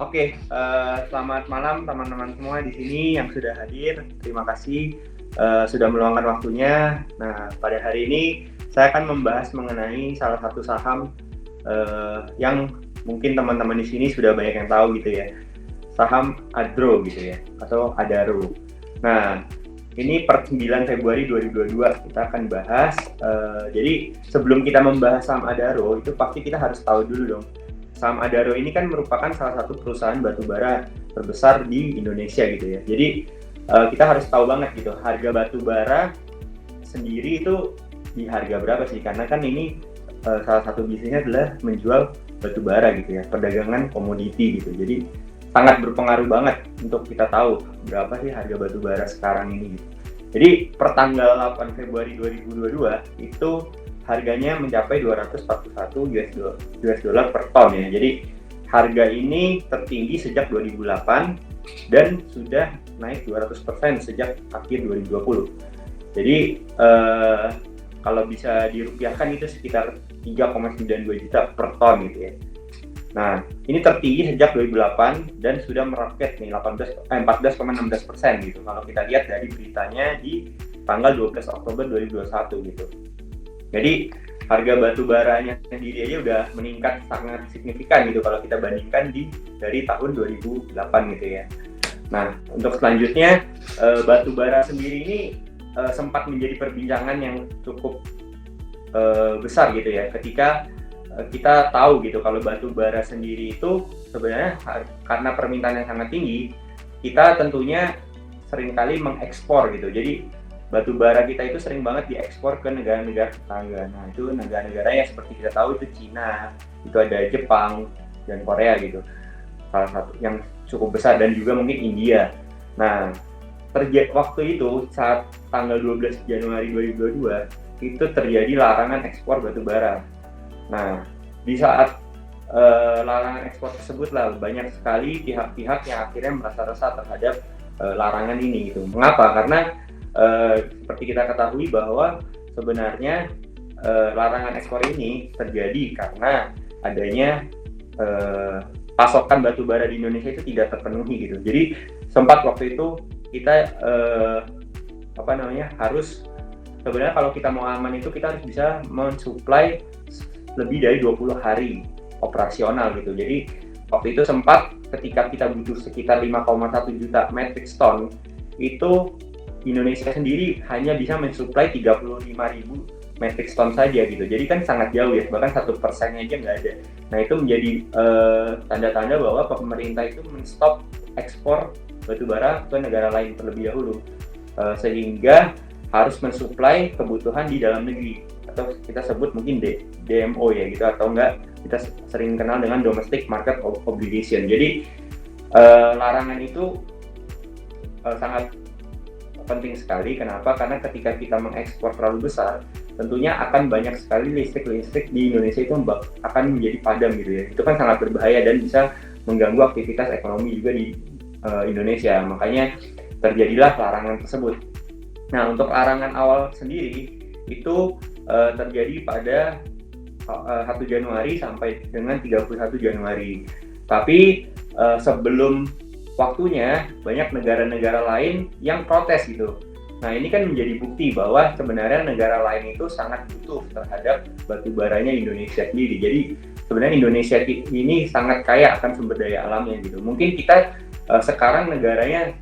Selamat malam teman-teman semua di sini yang sudah hadir. Terima kasih sudah meluangkan waktunya. Nah, pada hari ini saya akan membahas mengenai salah satu saham yang mungkin teman-teman di sini sudah banyak yang tahu gitu ya. Saham Adro gitu ya, atau Adaro. Nah, ini per 9 Februari 2022 kita akan bahas. Jadi sebelum kita membahas saham Adaro, itu pasti kita harus tahu dulu dong. Saham Adaro ini kan merupakan salah satu perusahaan batubara terbesar di Indonesia gitu ya. Jadi kita harus tahu banget gitu harga batubara sendiri itu di harga berapa sih? Karena kan ini salah satu bisnisnya adalah menjual batubara gitu ya, perdagangan komoditi gitu. Jadi sangat berpengaruh banget untuk kita tahu berapa sih harga batubara sekarang ini gitu. Jadi per tanggal 8 Februari 2022 itu harganya mencapai 241 US dollar per ton ya. Jadi harga ini tertinggi sejak 2008 dan sudah naik 200% sejak akhir 2020. Jadi kalau bisa dirupiahkan itu sekitar 3,92 juta per ton gitu ya. Nah, ini tertinggi sejak 2008 dan sudah meroket nih 14,16% gitu. Kalau kita lihat dari beritanya di tanggal 12 Oktober 2021 gitu. Jadi harga batu baranya sendiri aja udah meningkat sangat signifikan gitu kalau kita bandingkan dari tahun 2008 gitu ya. Nah, untuk selanjutnya batu bara sendiri ini sempat menjadi perbincangan yang cukup besar gitu ya ketika kita tahu gitu kalau batu bara sendiri itu sebenarnya karena permintaan yang sangat tinggi, kita tentunya seringkali mengekspor gitu. Jadi batu bara kita itu sering banget diekspor ke negara-negara tetangga. Nah, itu negara-negara yang seperti kita tahu itu Cina, itu ada Jepang dan Korea gitu. Salah satu yang cukup besar dan juga mungkin India. Nah, waktu itu saat tanggal 12 Januari 2022 itu terjadi larangan ekspor batu bara. Nah, di saat larangan ekspor tersebut lah banyak sekali pihak-pihak yang akhirnya merasa resah terhadap larangan ini gitu. Mengapa? Karena seperti kita ketahui bahwa sebenarnya larangan ekspor ini terjadi karena adanya pasokan batu bara di Indonesia itu tidak terpenuhi gitu. Jadi sempat waktu itu kita harus sebenarnya kalau kita mau aman itu kita harus bisa mensuplai lebih dari 20 hari operasional gitu. Jadi waktu itu sempat ketika kita butuh sekitar 5,1 juta metric ton itu Indonesia sendiri hanya bisa mensuplai 35.000 metric ton saja gitu. Jadi kan sangat jauh ya, bahkan 1% aja nggak ada. Nah, itu menjadi tanda-tanda bahwa pemerintah itu menstop ekspor batubara ke negara lain terlebih dahulu, sehingga harus mensuplai kebutuhan di dalam negeri atau kita sebut mungkin DMO ya gitu, atau enggak kita sering kenal dengan domestic market obligation. Jadi larangan itu sangat penting sekali. Kenapa? Karena ketika kita mengekspor terlalu besar, tentunya akan banyak sekali listrik di Indonesia itu akan menjadi padam gitu ya. Itu kan sangat berbahaya dan bisa mengganggu aktivitas ekonomi juga di Indonesia. Makanya terjadilah larangan tersebut. Nah, untuk larangan awal sendiri itu terjadi pada 1 Januari sampai dengan 31 Januari. Tapi sebelum waktunya banyak negara-negara lain yang protes gitu. Nah, ini kan menjadi bukti bahwa sebenarnya negara lain itu sangat butuh terhadap batu baranya Indonesia sendiri. Jadi sebenarnya Indonesia ini sangat kaya akan sumber daya alamnya gitu. Mungkin kita sekarang negaranya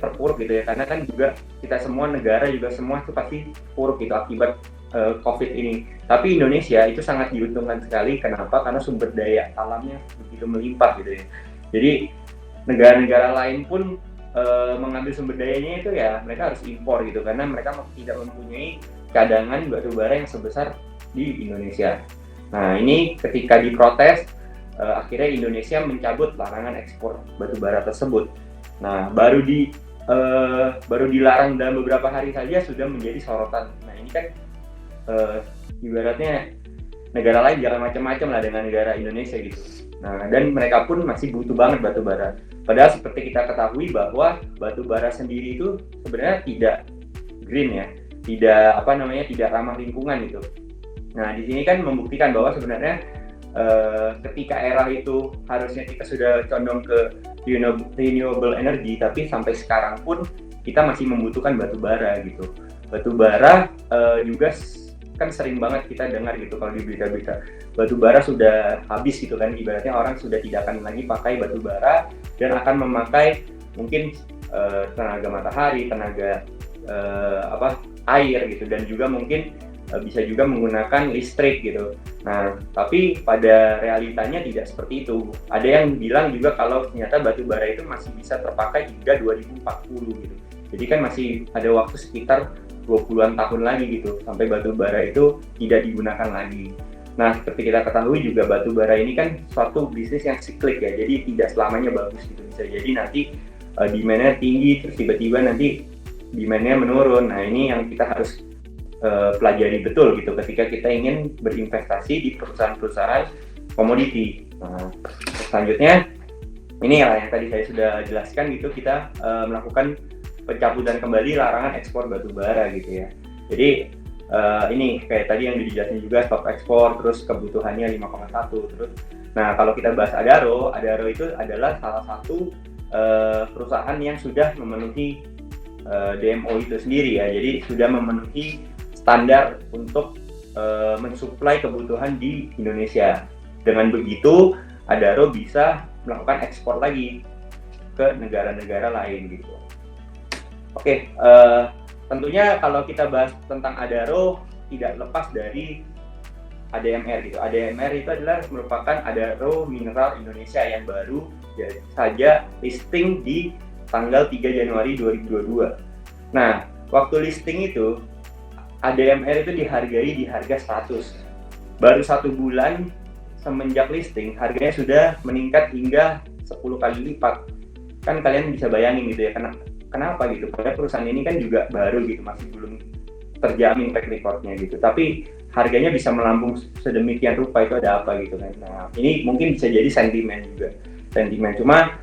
terpuruk gitu ya, karena kan juga kita semua negara juga semua itu pasti puruk gitu akibat COVID ini. Tapi Indonesia itu sangat diuntungkan sekali. Kenapa? Karena sumber daya alamnya begitu melimpah gitu ya. Jadi negara-negara lain pun mengambil sumber dayanya itu ya mereka harus impor gitu, karena mereka tidak mempunyai cadangan batu bara yang sebesar di Indonesia. Nah, ini ketika diprotes akhirnya Indonesia mencabut larangan ekspor batu bara tersebut. Nah, baru dilarang dalam beberapa hari saja sudah menjadi sorotan. Nah, ini kan ibaratnya negara lain jangan macam-macam lah dengan negara Indonesia gitu. Nah, dan mereka pun masih butuh banget batu bara. Padahal seperti kita ketahui bahwa batu bara sendiri itu sebenarnya tidak green ya, tidak ramah lingkungan gitu. Nah, di sini kan membuktikan bahwa sebenarnya ketika era itu harusnya kita sudah condong ke renewable energy, tapi sampai sekarang pun kita masih membutuhkan batu bara gitu. Batu bara juga kan sering banget kita dengar gitu kalau di berita-berita, batu bara sudah habis gitu kan, ibaratnya orang sudah tidak akan lagi pakai batu bara dan akan memakai mungkin tenaga matahari, tenaga air gitu, dan juga mungkin bisa juga menggunakan listrik gitu. Nah, tapi pada realitanya tidak seperti itu. Ada yang bilang juga kalau ternyata batu bara itu masih bisa terpakai hingga 2040 gitu. Jadi kan masih ada waktu sekitar 20-an tahun lagi gitu sampai batu bara itu tidak digunakan lagi. Nah, seperti kita ketahui juga batu bara ini kan suatu bisnis yang siklik ya, jadi tidak selamanya bagus gitu. Bisa jadi nanti demand-nya tinggi, terus tiba-tiba nanti demand-nya menurun. Nah, ini yang kita harus pelajari betul gitu ketika kita ingin berinvestasi di perusahaan-perusahaan komoditi. Nah, selanjutnya ini yang tadi saya sudah jelaskan gitu, kita melakukan pencabutan kembali larangan ekspor batu bara gitu ya. Jadi ini kayak tadi yang dijelasin juga, stop ekspor, terus kebutuhannya 5,1 terus. Nah, kalau kita bahas Adaro itu adalah salah satu perusahaan yang sudah memenuhi DMO itu sendiri ya. Jadi sudah memenuhi standar untuk mensuplai kebutuhan di Indonesia. Dengan begitu, Adaro bisa melakukan ekspor lagi ke negara-negara lain gitu. Oke, tentunya kalau kita bahas tentang Adaro tidak lepas dari ADMR gitu. ADMR itu adalah merupakan Adaro Mineral Indonesia yang baru saja listing di tanggal 3 Januari 2022. Nah, waktu listing itu ADMR itu dihargai di harga 100. Baru 1 bulan semenjak listing, harganya sudah meningkat hingga 10 kali lipat. Kan kalian bisa bayangin gitu ya, kenapa gitu? Padahal perusahaan ini kan juga baru gitu, masih belum terjamin track record-nya gitu. Tapi harganya bisa melambung sedemikian rupa, itu ada apa gitu kan? Nah, ini mungkin bisa jadi sentimen juga. Cuma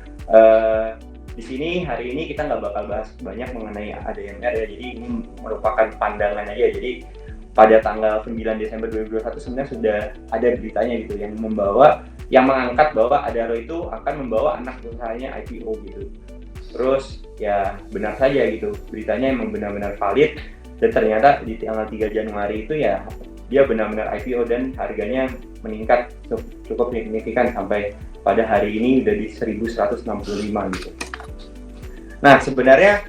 di sini hari ini kita nggak bakal bahas banyak mengenai ADMR ya. Jadi ini merupakan pandangan aja. Jadi pada tanggal 9 Desember 2021 sebenarnya sudah ada beritanya gitu yang mengangkat bahwa Adaro itu akan membawa anak usahanya IPO gitu. Terus ya benar saja gitu, beritanya emang benar-benar valid, dan ternyata di tanggal 3 Januari itu ya dia benar-benar IPO dan harganya meningkat cukup signifikan sampai pada hari ini udah di 1.165 gitu. Nah, sebenarnya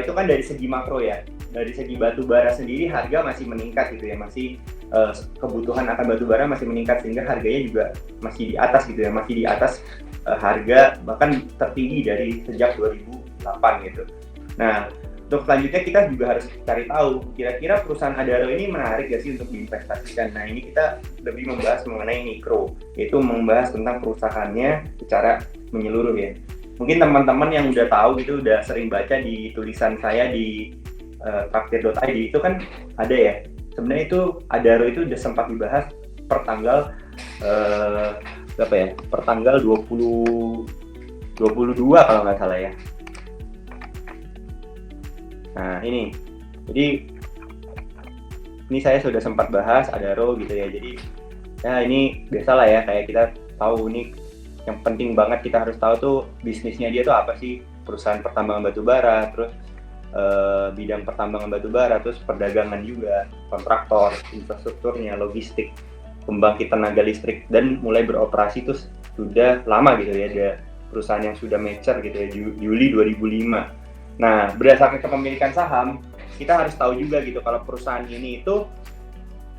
itu kan dari segi makro ya. Dari segi batu bara sendiri harga masih meningkat gitu ya, masih kebutuhan akan batu bara masih meningkat sehingga harganya juga masih di atas gitu ya, masih di atas harga bahkan tertinggi dari sejak 2008 gitu. Nah, untuk selanjutnya kita juga harus cari tahu kira-kira perusahaan Adaro ini menarik gak sih untuk diinvestasikan. Nah, ini kita lebih membahas mengenai mikro, yaitu membahas tentang perusahaannya secara menyeluruh ya. Mungkin teman-teman yang udah tahu gitu, udah sering baca di tulisan saya di traktir.id itu kan ada ya. Sebenarnya itu Adaro itu udah sempat dibahas per tanggal per tanggal 22 kalau nggak salah ya. Nah, ini. Jadi ini saya sudah sempat bahas Adaro gitu ya. Jadi ya ini biasalah ya, kayak kita tahu nih, yang penting banget kita harus tahu tuh bisnisnya dia tuh apa sih, perusahaan pertambangan batu bara, terus bidang pertambangan batu bara, terus perdagangan juga, kontraktor, infrastrukturnya, logistik, pembangkit tenaga listrik, dan mulai beroperasi tuh sudah lama gitu ya, ada perusahaan yang sudah mature gitu ya, Juli 2005. Nah, berdasarkan kepemilikan saham, kita harus tahu juga gitu kalau perusahaan ini itu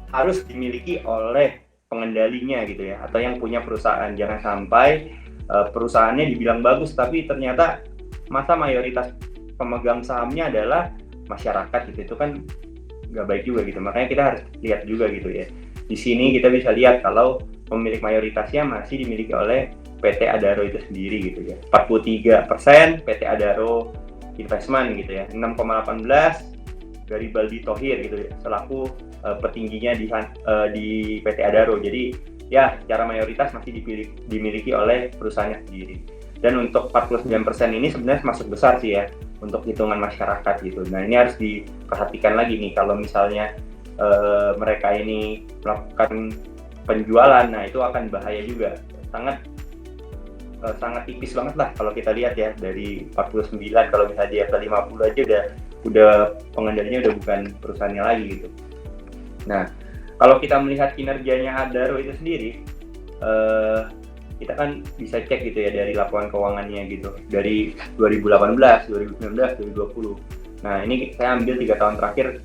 harus dimiliki oleh pengendalinya gitu ya, atau yang punya perusahaan. Jangan sampai perusahaannya dibilang bagus tapi ternyata masa mayoritas pemegang sahamnya adalah masyarakat gitu, itu kan nggak baik juga gitu. Makanya kita harus lihat juga gitu ya. Di sini kita bisa lihat kalau pemilik mayoritasnya masih dimiliki oleh PT Adaro itu sendiri gitu ya. 43% PT Adaro Investment gitu ya, 6,18 dari Baldi Thohir gitu ya, selaku petingginya di PT Adaro. Jadi ya secara mayoritas masih dimiliki oleh perusahaannya sendiri. Dan untuk 49% ini sebenarnya masuk besar sih ya untuk hitungan masyarakat gitu. Nah, ini harus diperhatikan lagi nih kalau misalnya mereka ini melakukan penjualan, nah itu akan bahaya juga. Sangat tipis banget lah kalau kita lihat ya, dari 49 kalau misalnya di level 50 aja udah pengendalinya udah bukan perusahaannya lagi gitu. Nah, kalau kita melihat kinerjanya Adaro itu sendiri, kita kan bisa cek gitu ya dari laporan keuangannya gitu, dari 2018, 2019, 2020. Nah, ini saya ambil 3 tahun terakhir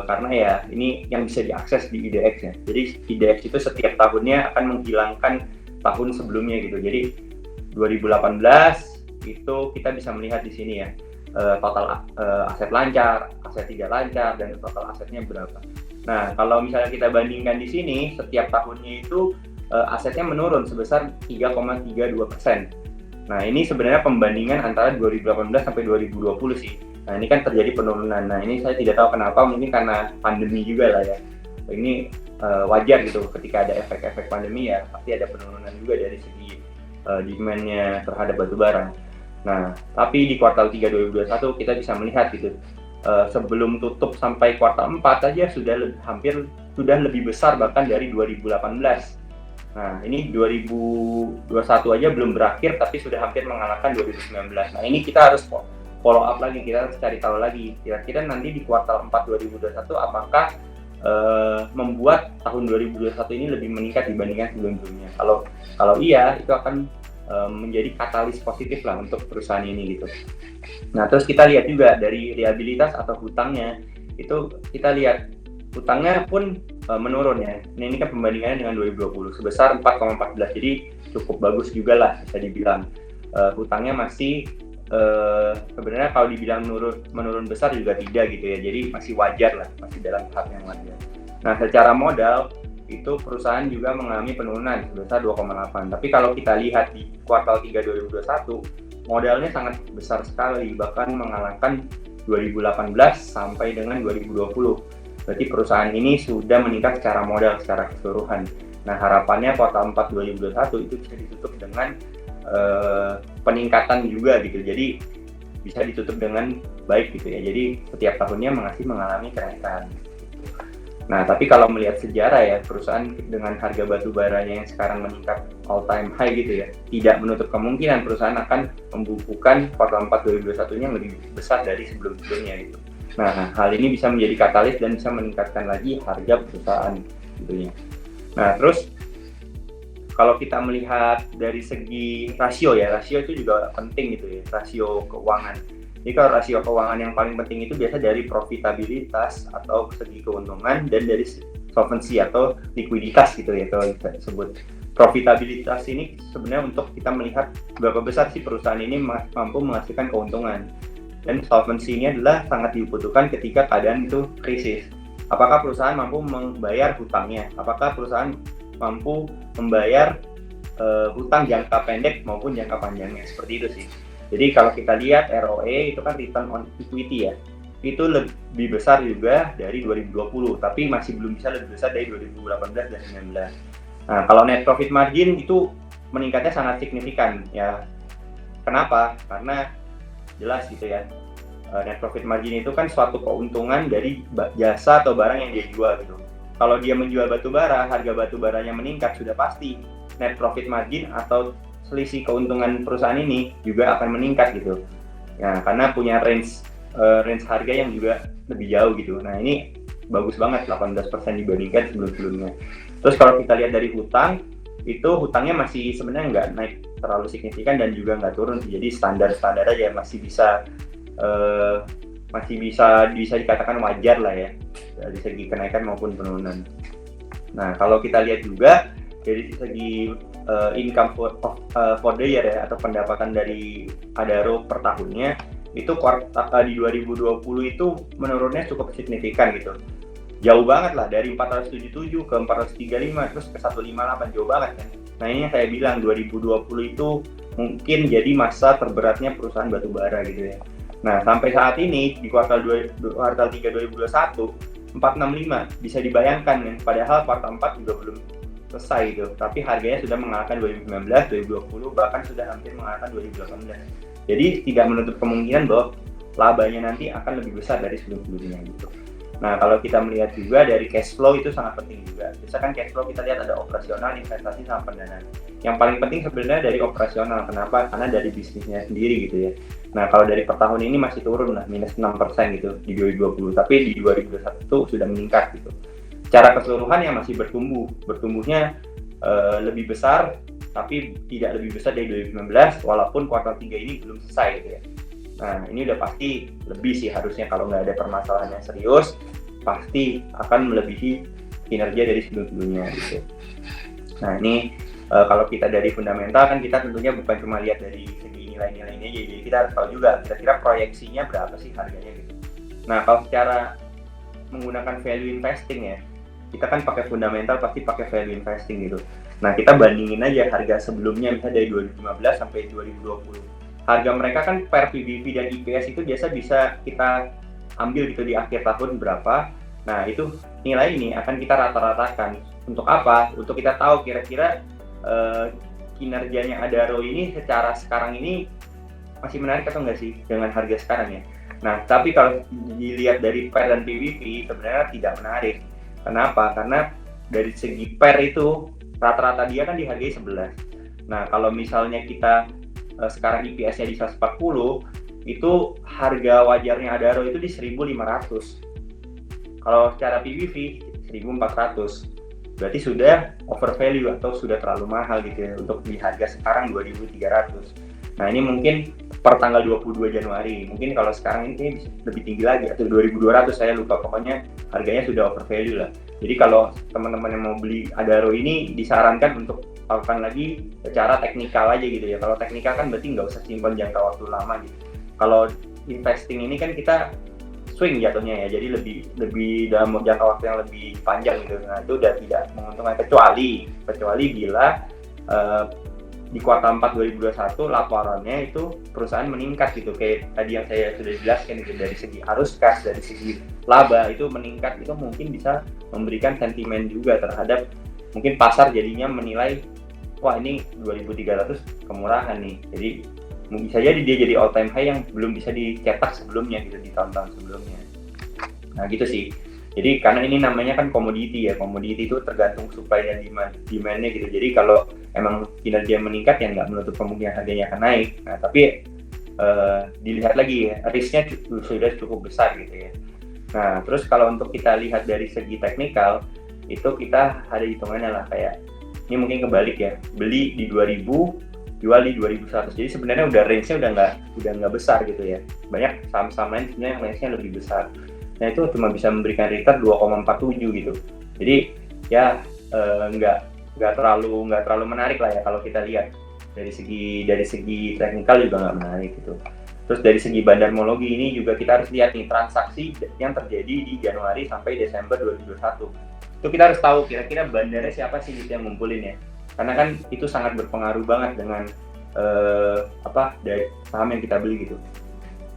karena ya ini yang bisa diakses di IDX ya. Jadi IDX itu setiap tahunnya akan menghilangkan tahun sebelumnya gitu. Jadi 2018 itu kita bisa melihat di sini ya, total aset lancar, aset tidak lancar, dan total asetnya berapa. Nah, kalau misalnya kita bandingkan di sini, setiap tahunnya itu asetnya menurun sebesar 3,32%. Nah, ini sebenarnya pembandingan antara 2018 sampai 2020 sih. Nah, ini kan terjadi penurunan. Nah, ini saya tidak tahu kenapa, mungkin karena pandemi juga lah ya. Ini wajar gitu, ketika ada efek-efek pandemi ya pasti ada penurunan juga dari segi demand-nya terhadap batubara. Nah, tapi di kuartal 3 2021 kita bisa melihat gitu, sebelum tutup sampai kuartal 4 aja sudah lebih besar bahkan dari 2018. Nah, ini 2021 aja belum berakhir tapi sudah hampir mengalahkan 2019. Nah, ini kita harus follow up lagi, kita harus cari tahu lagi kira-kira nanti di kuartal 4 2021 apakah membuat tahun 2021 ini lebih meningkat dibandingkan sebelum-sebelumnya. Kalau iya, itu akan menjadi katalis positif lah untuk perusahaan ini gitu. Nah, terus kita lihat juga dari liabilitas atau hutangnya, itu kita lihat hutangnya pun menurun ya. Ini kan pembandingannya dengan 2020 sebesar 4,14, jadi cukup bagus juga lah bisa dibilang. Hutangnya masih sebenarnya kalau dibilang menurun besar juga tidak gitu ya, jadi masih wajar lah, masih dalam tahap yang wajar. Nah, secara modal itu perusahaan juga mengalami penurunan sebesar 2,8. Tapi kalau kita lihat di kuartal 3 2021, modalnya sangat besar sekali, bahkan mengalahkan 2018 sampai dengan 2020. Berarti perusahaan ini sudah meningkat secara modal secara keseluruhan. Nah, harapannya kuartal 4 2021 itu bisa ditutup dengan peningkatan juga gitu. Jadi bisa ditutup dengan baik gitu ya. Jadi setiap tahunnya masih mengalami kenaikan. Nah, tapi kalau melihat sejarah ya, perusahaan dengan harga batu baranya yang sekarang meningkat all time high gitu ya, tidak menutup kemungkinan perusahaan akan membukukan kuartal 4 2021 yang lebih besar dari sebelum-sebelumnya gitu. Nah, hal ini bisa menjadi katalis dan bisa meningkatkan lagi harga perusahaan gitu ya. Nah, terus kalau kita melihat dari segi rasio ya, rasio itu juga penting gitu ya, rasio keuangan. Jadi kalau rasio keuangan yang paling penting itu biasa dari profitabilitas atau segi keuntungan, dan dari solvency atau likuiditas gitu ya kalau kita sebut. Profitabilitas ini sebenarnya untuk kita melihat berapa besar sih perusahaan ini mampu menghasilkan keuntungan. Dan solvency ini adalah sangat dibutuhkan ketika keadaan itu krisis. Apakah perusahaan mampu membayar hutangnya? Apakah perusahaan mampu membayar hutang jangka pendek maupun jangka panjangnya? Seperti itu sih. Jadi kalau kita lihat ROE itu kan return on equity ya, itu lebih besar juga dari 2020, tapi masih belum bisa lebih besar dari 2018 dan 2019. Nah, kalau net profit margin itu meningkatnya sangat signifikan ya. Kenapa? Karena jelas gitu ya, net profit margin itu kan suatu keuntungan dari jasa atau barang yang dia jual gitu. Kalau dia menjual batu bara, harga batu baranya meningkat, sudah pasti net profit margin atau selisih keuntungan perusahaan ini juga akan meningkat gitu. Ya, karena punya range harga yang juga lebih jauh gitu. Nah, ini bagus banget 18% dibandingkan sebelum-sebelumnya. Terus kalau kita lihat dari hutang, itu hutangnya masih sebenarnya nggak naik terlalu signifikan dan juga nggak turun. Jadi standar aja, masih bisa dikatakan wajar lah ya dari segi kenaikan maupun penurunan. Nah, kalau kita lihat juga dari segi income for the year ya, atau pendapatan dari Adaro per tahunnya, itu di 2020 itu menurunnya cukup signifikan gitu. Jauh banget lah, dari 477 ke 435 terus ke 158, jauh banget kan. Nah, ini yang saya bilang 2020 itu mungkin jadi masa terberatnya perusahaan batubara gitu ya. Nah, sampai saat ini di kuartal 3 2021 465 bisa dibayangkan kan, padahal kuartal 4 juga belum selesai gitu, tapi harganya sudah mengalahkan 2019, 2020, bahkan sudah hampir mengalahkan 2018. Jadi tidak menutup kemungkinan bahwa labanya nanti akan lebih besar dari sebelum-sebelumnya gitu. Nah, kalau kita melihat juga dari cash flow itu sangat penting juga. Misalkan cash flow kita lihat ada operasional, investasi, sama pendanaan. Yang paling penting sebenarnya dari operasional. Kenapa? Karena dari bisnisnya sendiri gitu ya. Nah, kalau dari per tahun ini masih turun lah, minus 6% gitu di 2020. Tapi di 2021 sudah meningkat gitu. Secara keseluruhan yang masih bertumbuh. Bertumbuhnya lebih besar, tapi tidak lebih besar dari 2019, walaupun kuartal 3 ini belum selesai gitu ya. Nah, ini udah pasti lebih sih harusnya kalau nggak ada permasalahan yang serius, pasti akan melebihi kinerja dari sebelum-sebelumnya gitu. Nah, ini kalau kita dari fundamental kan kita tentunya bukan cuma lihat dari segi nilai-nilainya aja, jadi kita harus tahu juga kira-kira proyeksinya berapa sih harganya gitu. Nah, kalau secara menggunakan value investing ya, kita kan pakai fundamental pasti pakai value investing gitu. Nah, kita bandingin aja harga sebelumnya misalnya dari 2015 sampai 2020. Harga mereka kan per PBV dan EPS itu biasa bisa kita ambil gitu di akhir tahun berapa. Nah, itu nilai ini akan kita rata-ratakan. Untuk apa? Untuk kita tahu kira-kira kinerjanya Adaro ini secara sekarang ini masih menarik atau enggak sih dengan harga sekarang ya. Nah, tapi kalau dilihat dari PER dan PBV sebenarnya tidak menarik. Kenapa? Karena dari segi PER itu rata-rata dia kan dihargai 11. Nah, kalau misalnya kita sekarang EPS-nya di 140, itu harga wajarnya Adaro itu di 1.500. Kalau secara PBV 1.400. Berarti sudah overvalue atau sudah terlalu mahal gitu ya untuk di harga sekarang 2.300. Nah, ini mungkin per tanggal 22 Januari. Mungkin kalau sekarang ini lebih tinggi lagi atau 2.200, saya lupa, pokoknya harganya sudah overvalue lah. Jadi kalau teman-teman yang mau beli Adaro ini disarankan untuk lakukan lagi secara teknikal aja gitu ya. Kalau teknikal kan berarti nggak usah simpan jangka waktu lama gitu. Kalau investing ini kan kita swing jatuhnya ya, jadi lebih dalam jangka waktu yang lebih panjang gitu. Nah, itu udah tidak menguntungkan kecuali bila di kuartal 4 2021 laporannya itu perusahaan meningkat gitu, kayak tadi yang saya sudah jelaskan gitu, dari segi arus kas, dari segi laba itu meningkat, itu mungkin bisa memberikan sentimen juga terhadap mungkin pasar jadinya menilai wah ini 2.300 kemurahan nih, jadi bisa jadi dia jadi all time high yang belum bisa dicetak sebelumnya gitu di tahun-tahun sebelumnya. Nah gitu sih. Jadi karena ini namanya kan komoditi ya, komoditi itu tergantung supply dan demand-nya gitu. Jadi kalau emang kinerja meningkat ya nggak menutup kemungkinan harganya akan naik. Nah tapi dilihat lagi ya, risknya sudah cukup besar gitu ya. Nah terus kalau untuk kita lihat dari segi teknikal, itu kita ada hitungannya lah, kayak ini mungkin kebalik ya, beli di 2000, jual di 2100. Jadi sebenarnya udah range-nya udah nggak besar gitu ya. Banyak saham-saham lain sebenarnya yang range-nya lebih besar. Nah itu cuma bisa memberikan return 2,47 gitu. Jadi ya nggak terlalu menarik lah ya kalau kita lihat dari segi teknikal juga nggak menarik gitu. Terus dari segi bandarmologi ini juga kita harus lihat nih transaksi yang terjadi di Januari sampai Desember 2021. Itu kita harus tahu kira-kira bandarnya siapa sih gitu yang ngumpulin ya. Karena kan itu sangat berpengaruh banget dengan dari saham yang kita beli gitu.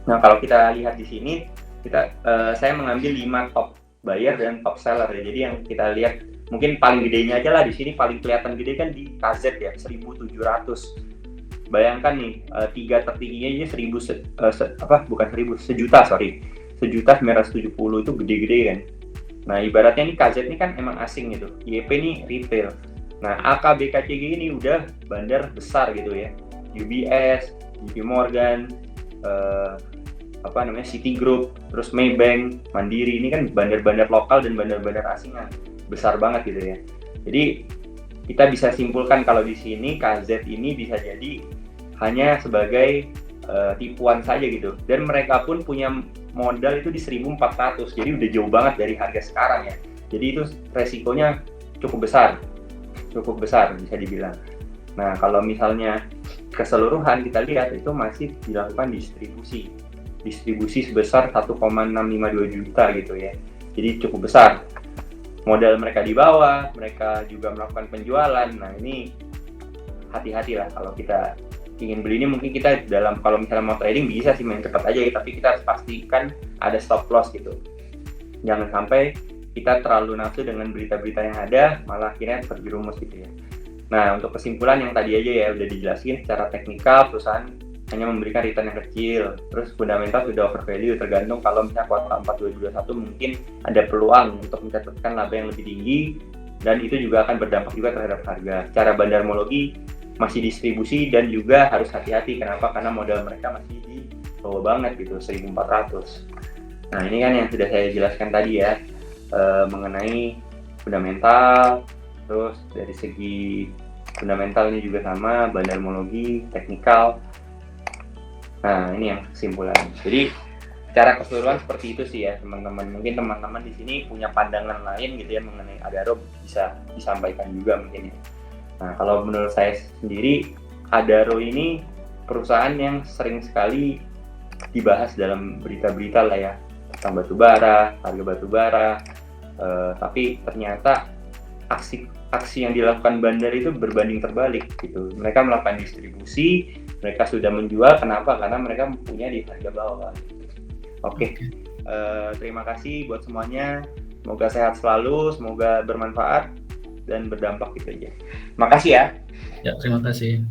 Nah kalau kita lihat di sini saya mengambil 5 top buyer dan top seller ya. Jadi yang kita lihat mungkin paling gedenya aja lah di sini, paling kelihatan gede kan di KZ ya, 1.700. Bayangkan nih 3 tertingginya aja 1.970 itu gede-gede kan. Nah ibaratnya nih KZ ini kan emang asing gitu, YP ini retail. Nah AKBKCG ini udah bandar besar gitu ya, UBS, JP Morgan, Citigroup, terus Maybank, Mandiri, ini kan bandar-bandar lokal dan bandar-bandar asing yang besar banget gitu ya. Jadi kita bisa simpulkan kalau di sini KZ ini bisa jadi hanya sebagai tipuan saja gitu. Dan mereka pun punya modal itu di 1.400, jadi udah jauh banget dari harga sekarang ya. Jadi itu resikonya cukup besar bisa dibilang. Nah kalau misalnya keseluruhan kita lihat itu masih dilakukan distribusi sebesar 1,652 juta gitu ya. Jadi cukup besar. Modal mereka di bawah, mereka juga melakukan penjualan. Nah ini hati-hati lah kalau kita ingin beli ini. Mungkin kita kalau misalnya mau trading bisa sih main cepat aja ya, tapi kita harus pastikan ada stop loss gitu. Jangan sampai kita terlalu nafsu dengan berita-berita yang ada, malah akhirnya terjerumus gitu ya. Nah untuk kesimpulan yang tadi aja ya udah dijelasin secara teknikal, perusahaan hanya memberikan return yang kecil. Terus fundamental sudah overvalue, tergantung kalau misalnya kuartal 4 2021 mungkin ada peluang untuk mencatatkan laba yang lebih tinggi, dan itu juga akan berdampak juga terhadap harga. Secara bandarmologi masih distribusi dan juga harus hati-hati. Kenapa? Karena modal mereka masih di bawah banget gitu, 1.400. Nah ini kan yang sudah saya jelaskan tadi ya, mengenai fundamental. Terus dari segi fundamental ini juga sama, bandarmologi, teknikal. Nah ini yang kesimpulan. Jadi secara keseluruhan seperti itu sih ya teman-teman. Mungkin teman-teman di sini punya pandangan lain gitu ya mengenai Adaro, bisa disampaikan juga mungkin ya. Nah kalau menurut saya sendiri, Adaro ini perusahaan yang sering sekali dibahas dalam berita-berita lah ya, tentang batubara, harga batubara. Tapi ternyata aksi yang dilakukan bandar itu berbanding terbalik gitu. Mereka melakukan distribusi, mereka sudah menjual. Kenapa? Karena mereka mempunyai di harga bawah. Oke. Terima kasih buat semuanya. Semoga sehat selalu, semoga bermanfaat dan berdampak gitu aja. Makasih ya. Ya, terima kasih.